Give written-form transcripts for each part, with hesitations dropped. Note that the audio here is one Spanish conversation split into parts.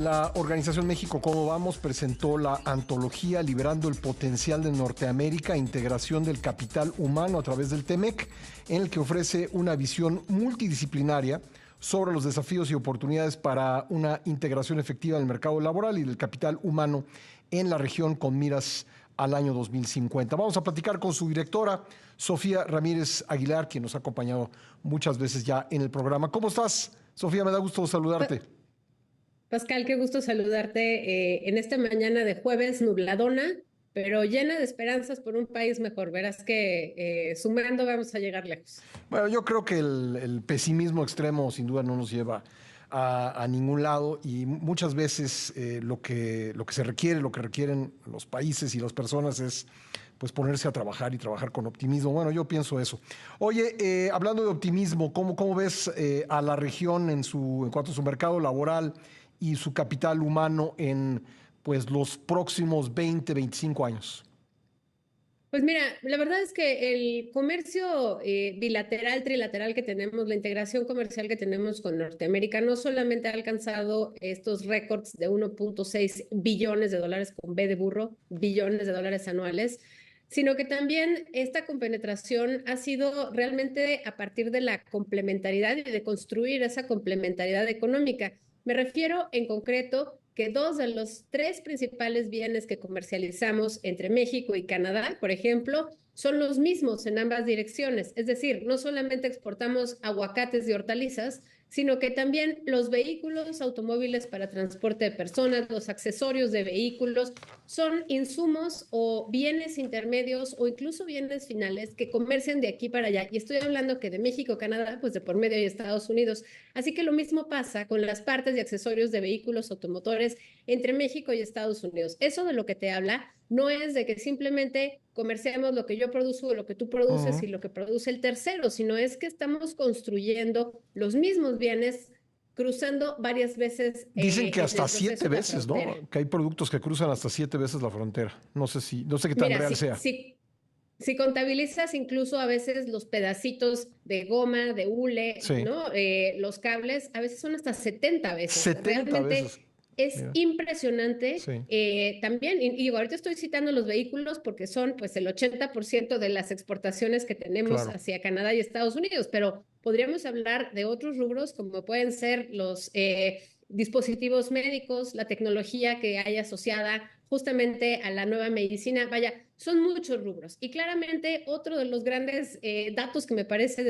La Organización México ¿Cómo Vamos? Presentó la antología Liberando el Potencial de Norteamérica, integración del capital humano a través del TEMEC, en el que ofrece una visión multidisciplinaria sobre los desafíos y oportunidades para una integración efectiva del mercado laboral y del capital humano en la región con miras al año 2050. Vamos a platicar con su directora, Sofía Ramírez Aguilar, quien nos ha acompañado muchas veces ya en el programa. ¿Cómo estás, Sofía? Me da gusto saludarte. Pascal, qué gusto saludarte en esta mañana de jueves nubladona, pero llena de esperanzas por un país mejor. Verás que sumando vamos a llegar lejos. Bueno, yo creo que el pesimismo extremo sin duda no nos lleva a ningún lado y muchas veces lo que se requiere, lo que requieren los países y las personas es pues ponerse a trabajar y trabajar con optimismo. Bueno, yo pienso eso. Oye, hablando de optimismo, ¿cómo ves a la región en cuanto a su mercado laboral y su capital humano en pues los próximos 20, 25 años? Pues mira, la verdad es que el comercio bilateral, trilateral que tenemos, la integración comercial que tenemos con Norteamérica, no solamente ha alcanzado estos récords de 1.6 billones de dólares con B de burro, billones de dólares anuales, sino que también esta compenetración ha sido realmente a partir de la complementariedad y de construir esa complementariedad económica. Me refiero en concreto que dos de los tres principales bienes que comercializamos entre México y Canadá, por ejemplo, son los mismos en ambas direcciones. Es decir, no solamente exportamos aguacates y hortalizas, sino que también los vehículos, automóviles para transporte de personas, los accesorios de vehículos, son insumos o bienes intermedios o incluso bienes finales que comercian de aquí para allá. Y estoy hablando que de México, Canadá, pues de por medio hay Estados Unidos. Así que lo mismo pasa con las partes y accesorios de vehículos automotores entre México y Estados Unidos. Eso de lo que te habla no es de que simplemente comerciamos lo que yo produzco, lo que tú produces y lo que produce el tercero, sino es que estamos construyendo los mismos bienes cruzando varias veces Dicen que en hasta el proceso 7 veces, la ¿no? frontera. Que hay productos que cruzan hasta 7 veces la frontera. No sé qué tan Mira, real sea. si contabilizas incluso a veces los pedacitos de goma, de hule, Sí, ¿no? Los cables, a veces son hasta 70 veces. 70 veces. Realmente es Mira, impresionante. sí, También, y ahorita estoy citando los vehículos porque son pues el 80% de las exportaciones que tenemos claro. hacia Canadá y Estados Unidos, pero podríamos hablar de otros rubros como pueden ser los dispositivos médicos, la tecnología que hay asociada justamente a la nueva medicina. Vaya, son muchos rubros. Y claramente otro de los grandes datos que me parece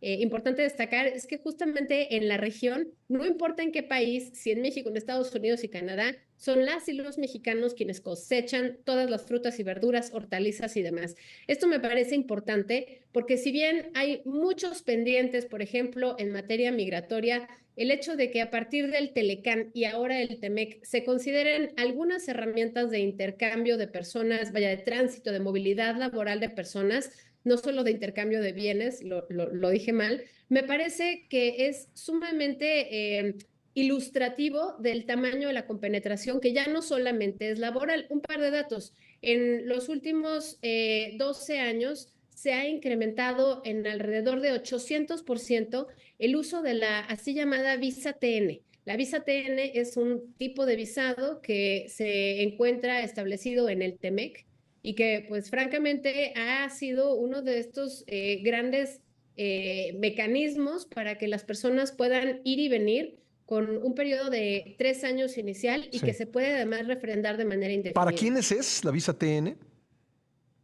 importante destacar es que justamente en la región, no importa en qué país, si en México, en Estados Unidos y Canadá, son las y los mexicanos quienes cosechan todas las frutas y verduras, hortalizas y demás. Esto me parece importante porque si bien hay muchos pendientes, por ejemplo, en materia migratoria, el hecho de que a partir del Telecán y ahora el TEMEC se consideren algunas herramientas de intercambio de personas, vaya, de tránsito, de movilidad laboral de personas, no solo de intercambio de bienes, lo dije mal, me parece que es sumamente ilustrativo del tamaño de la compenetración, que ya no solamente es laboral. Un par de datos. En los últimos 12 años se ha incrementado en alrededor de 800% el uso de la así llamada visa TN. La visa TN es un tipo de visado que se encuentra establecido en el TEMEC y que pues francamente ha sido uno de estos grandes mecanismos para que las personas puedan ir y venir con un periodo de 3 años inicial y que Sí. se puede además refrendar de manera ¿Para indefinida. quiénes es la visa TN?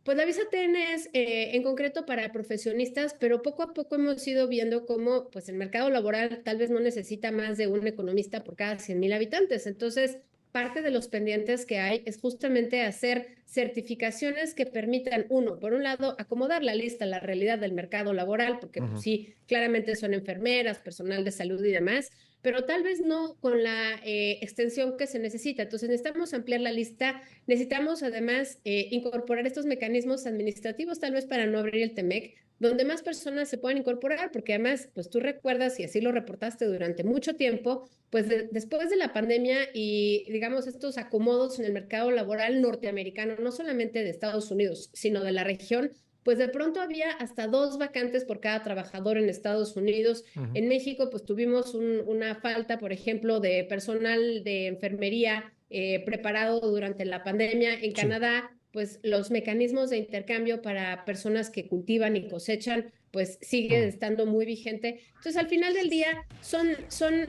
Pues la visa TN es en concreto para profesionistas, pero poco a poco hemos ido viendo cómo pues, el mercado laboral tal vez no necesita más de un economista por cada 100,000 habitantes. Entonces, parte de los pendientes que hay es justamente hacer certificaciones que permitan, uno, por un lado, acomodar la lista a la realidad del mercado laboral, porque pues, sí, claramente son enfermeras, personal de salud y demás, pero tal vez no con la extensión que se necesita. Entonces, necesitamos ampliar la lista. Necesitamos además incorporar estos mecanismos administrativos, tal vez para no abrir el TEMEC, donde más personas se puedan incorporar, porque además, pues tú recuerdas, y así lo reportaste durante mucho tiempo, pues después de la pandemia y, digamos, estos acomodos en el mercado laboral norteamericano, no solamente de Estados Unidos, sino de la región, pues de pronto había hasta 2 vacantes por cada trabajador en Estados Unidos. En México, pues tuvimos una falta, por ejemplo, de personal de enfermería preparado durante la pandemia. En Canadá, pues los mecanismos de intercambio para personas que cultivan y cosechan, pues sigue estando muy vigente. Entonces, al final del día, son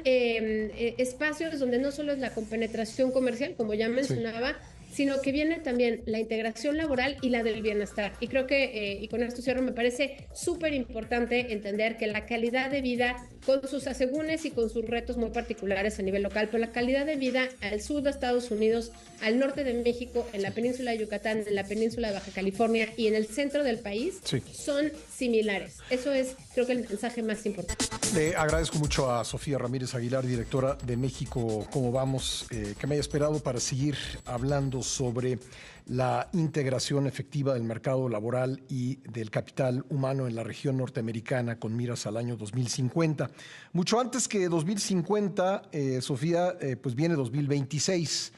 espacios donde no solo es la compenetración comercial, como ya mencionaba, sino que viene también la integración laboral y la del bienestar. Y creo que, y con esto cierro, me parece súper importante entender que la calidad de vida, con sus asegúnes y con sus retos muy particulares a nivel local, pero la calidad de vida al sur de Estados Unidos, al norte de México, en la península de Yucatán, en la península de Baja California y en el centro del país, son similares. Eso es, creo que, el mensaje más importante. Le agradezco mucho a Sofía Ramírez Aguilar, directora de México Cómo Vamos, que me haya esperado para seguir hablando sobre la integración efectiva del mercado laboral y del capital humano en la región norteamericana con miras al año 2050. Mucho antes que 2050, Sofía, pues viene 2026,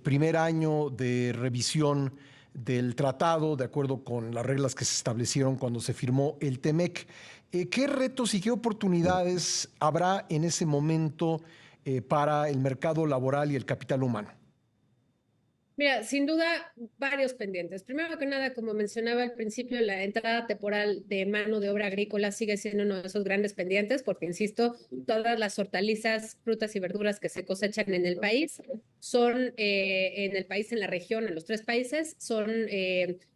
primer año de revisión del tratado, de acuerdo con las reglas que se establecieron cuando se firmó el TEMEC. ¿Qué retos y qué oportunidades habrá en ese momento para el mercado laboral y el capital humano? Mira, sin duda, varios pendientes. Primero que nada, como mencionaba al principio, la entrada temporal de mano de obra agrícola sigue siendo uno de esos grandes pendientes, porque, insisto, todas las hortalizas, frutas y verduras que se cosechan en el país son, en la región, en los 3 países, son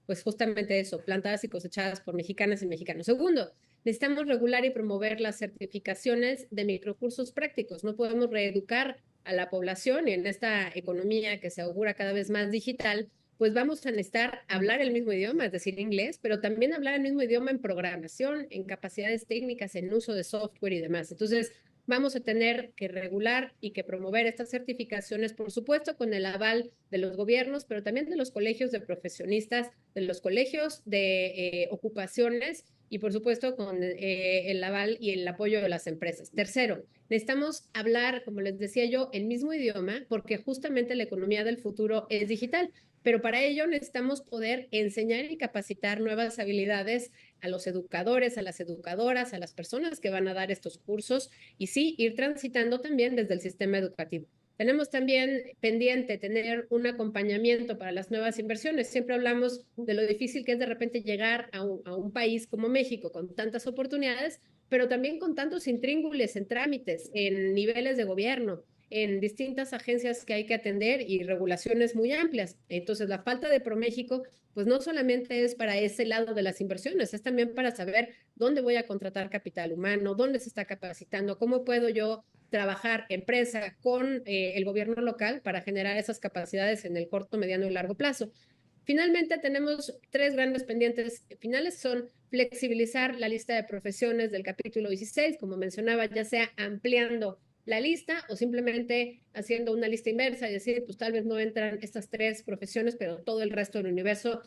pues justamente eso, plantadas y cosechadas por mexicanas y mexicanos. Segundo, necesitamos regular y promover las certificaciones de microcursos prácticos. No podemos reeducar a la población y en esta economía que se augura cada vez más digital, pues vamos a necesitar hablar el mismo idioma, es decir, inglés, pero también hablar el mismo idioma en programación, en capacidades técnicas, en uso de software y demás. Entonces, vamos a tener que regular y que promover estas certificaciones, por supuesto, con el aval de los gobiernos, pero también de los colegios de profesionistas, de los colegios de ocupaciones y, por supuesto, con el aval y el apoyo de las empresas. Tercero, necesitamos hablar, como les decía yo, el mismo idioma, porque justamente la economía del futuro es digital. Pero para ello necesitamos poder enseñar y capacitar nuevas habilidades a los educadores, a las educadoras, a las personas que van a dar estos cursos y sí, ir transitando también desde el sistema educativo. Tenemos también pendiente tener un acompañamiento para las nuevas inversiones. Siempre hablamos de lo difícil que es de repente llegar a un país como México con tantas oportunidades, pero también con tantos intríngules en trámites, en niveles de gobierno, en distintas agencias que hay que atender y regulaciones muy amplias. Entonces, la falta de ProMéxico, pues no solamente es para ese lado de las inversiones, es también para saber dónde voy a contratar capital humano, dónde se está capacitando, cómo puedo yo trabajar empresa con el gobierno local para generar esas capacidades en el corto, mediano y largo plazo. Finalmente, tenemos 3 grandes pendientes finales, son flexibilizar la lista de profesiones del capítulo 16, como mencionaba, ya sea ampliando la lista o simplemente haciendo una lista inversa y decir, pues tal vez no entran estas 3 profesiones, pero todo el resto del universo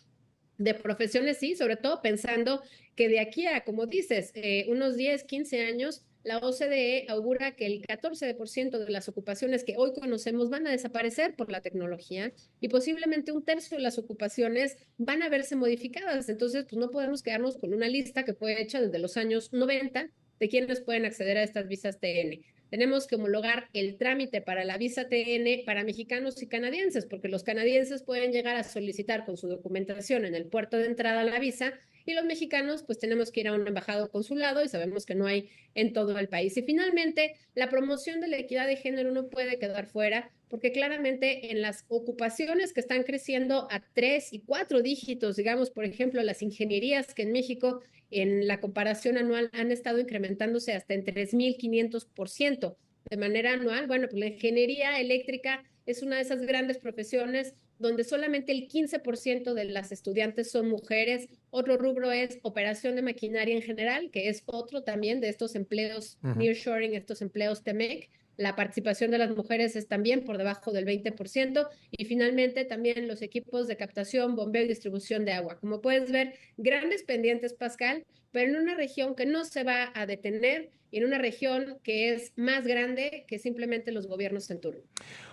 de profesiones sí, sobre todo pensando que de aquí a, como dices, unos 10, 15 años, la OCDE augura que el 14% de las ocupaciones que hoy conocemos van a desaparecer por la tecnología y posiblemente 1/3 de las ocupaciones van a verse modificadas. Entonces, pues no podemos quedarnos con una lista que fue hecha desde los años 90 de quienes pueden acceder a estas visas TN. Tenemos que homologar el trámite para la visa TN para mexicanos y canadienses, porque los canadienses pueden llegar a solicitar con su documentación en el puerto de entrada a la visa y los mexicanos pues tenemos que ir a un embajado consulado y sabemos que no hay en todo el país. Y finalmente, la promoción de la equidad de género no puede quedar fuera porque claramente en las ocupaciones que están creciendo a 3 y 4 dígitos, digamos, por ejemplo, las ingenierías que en México en la comparación anual han estado incrementándose hasta en 3.500% de manera anual. Bueno, pues la ingeniería eléctrica es una de esas grandes profesiones donde solamente el 15% de las estudiantes son mujeres. Otro rubro es operación de maquinaria en general, que es otro también de estos empleos nearshoring, estos empleos TEMEC. La participación de las mujeres es también por debajo del 20%. Y finalmente también los equipos de captación, bombeo y distribución de agua. Como puedes ver, grandes pendientes, Pascal, pero en una región que no se va a detener y en una región que es más grande que simplemente los gobiernos en turno.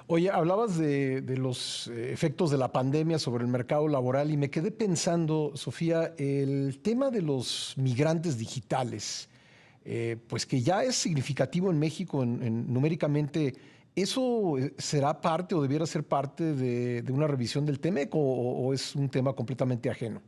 Oye, hablabas de los efectos de la pandemia sobre el mercado laboral y me quedé pensando, Sofía, el tema de los migrantes digitales, pues que ya es significativo en México numéricamente. ¿Eso será parte o debiera ser parte de una revisión del TEMEC o es un tema completamente ajeno?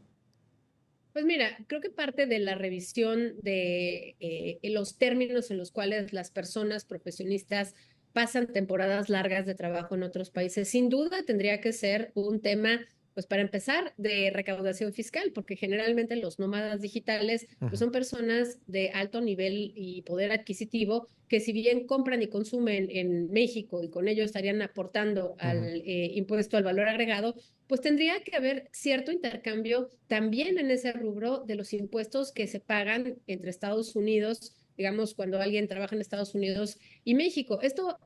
Pues mira, creo que parte de la revisión de los términos en los cuales las personas profesionistas pasan temporadas largas de trabajo en otros países, sin duda tendría que ser un tema, pues para empezar, de recaudación fiscal, porque generalmente los nómadas digitales pues son personas de alto nivel y poder adquisitivo que si bien compran y consumen en México y con ello estarían aportando al impuesto al valor agregado, pues tendría que haber cierto intercambio también en ese rubro de los impuestos que se pagan entre Estados Unidos, digamos, cuando alguien trabaja en Estados Unidos y México. Esto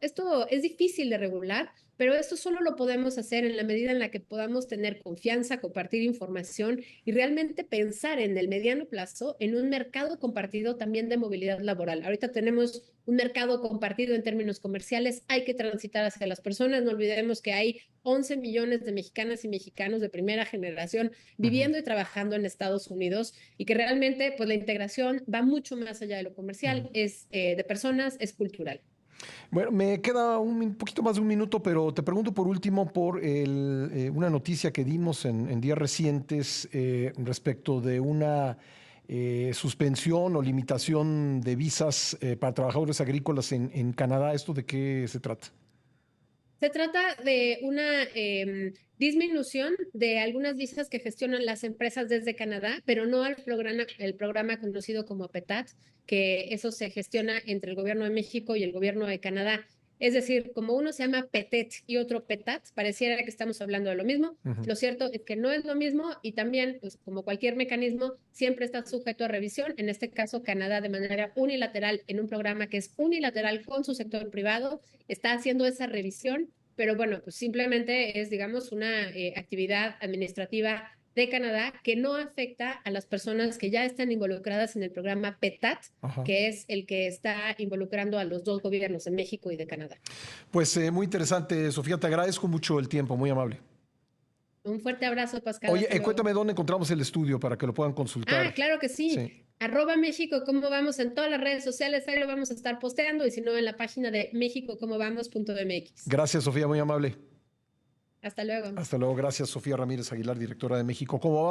es difícil de regular, pero esto solo lo podemos hacer en la medida en la que podamos tener confianza, compartir información y realmente pensar en el mediano plazo en un mercado compartido también de movilidad laboral. Ahorita tenemos un mercado compartido en términos comerciales, hay que transitar hacia las personas, no olvidemos que hay 11 millones de mexicanas y mexicanos de primera generación viviendo y trabajando en Estados Unidos y que realmente pues la integración va mucho más allá de lo comercial, es de personas, es cultural. Bueno, me queda un poquito más de un minuto, pero te pregunto por último por una noticia que dimos en días recientes respecto de una suspensión o limitación de visas para trabajadores agrícolas en Canadá. ¿Esto de qué se trata? Se trata de una disminución de algunas visas que gestionan las empresas desde Canadá, pero no al el programa conocido como PETAT, que eso se gestiona entre el gobierno de México y el gobierno de Canadá. Es decir, como uno se llama PETET y otro PETAT, pareciera que estamos hablando de lo mismo. Lo cierto es que no es lo mismo y también, pues, como cualquier mecanismo, siempre está sujeto a revisión. En este caso, Canadá de manera unilateral, en un programa que es unilateral con su sector privado, está haciendo esa revisión, pero bueno, pues simplemente es, digamos, una actividad administrativa de Canadá que no afecta a las personas que ya están involucradas en el programa PETAT, Ajá. que es el que está involucrando a los dos gobiernos de México y de Canadá. Pues muy interesante, Sofía, te agradezco mucho el tiempo, muy amable. Un fuerte abrazo, Pascal, Oye, hasta luego. cuéntame dónde encontramos el estudio para que lo puedan consultar. Claro que sí. Sí. @México, ¿cómo vamos? En todas las redes sociales, ahí lo vamos a estar posteando y si no, en la página de mexicocomovamos.mx. Gracias, Sofía, muy amable. Hasta luego. Hasta luego, gracias, Sofía Ramírez Aguilar, directora de México. ¿Cómo vamos?